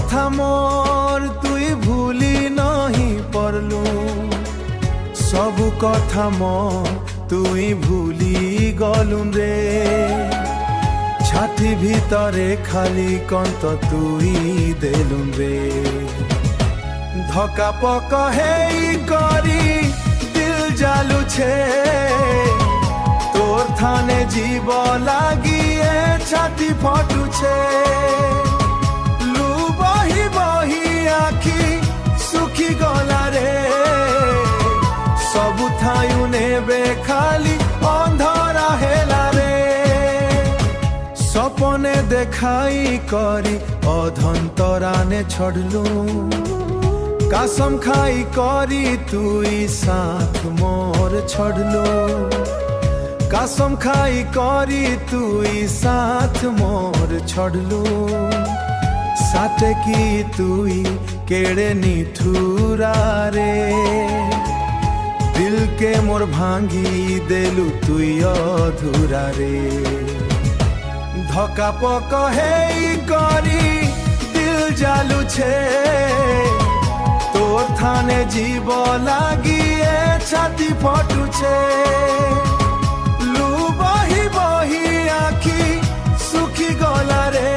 कथा मोर तुई भूली नहीं परलु सब कथा मोर तुई भूली गलु रे छाती भीतरे खाली कंत तुई देलु रे धक्का पक हेई करी दिल जालु छे तोर थाने जीव लागी छाती फटु छे लू बही बही आखी सुखी गला रे सबु थायु नेबे खाली अंधरा हेला रे सपने देखाई करी अधंतराने छड़लू कसम खाई करी तुई साथ मोर छड़लू कसम खाई करी तुई साथ मोर छड़लू साथे की तुई केड़े निठुरा रे दिल के मोर भांगी देलु तुई अधूरा रे धक्का पक हेई करी दिल जालु छे तोर थाने जीव लागी छाती फटु छे लू बही बही आखी सुखी गला रे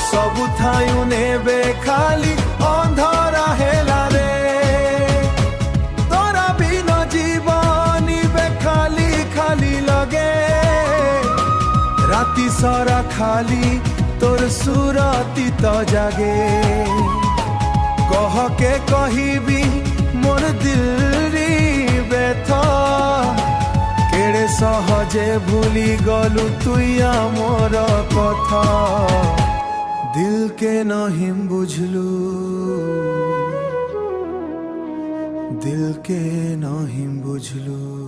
सबु थायु नेबे खाली अंधरा हेला रे तोरा बिन जीवनी बे खाली खाली लगे राती सारा खाली तोर सुरती तो जागे कह के कहिबी मोर दिल री बेथा केड़े सहजे भूली गलु तुई मोर कथा दिल के नहीं बुझलू दिल के नहीं बुझलू।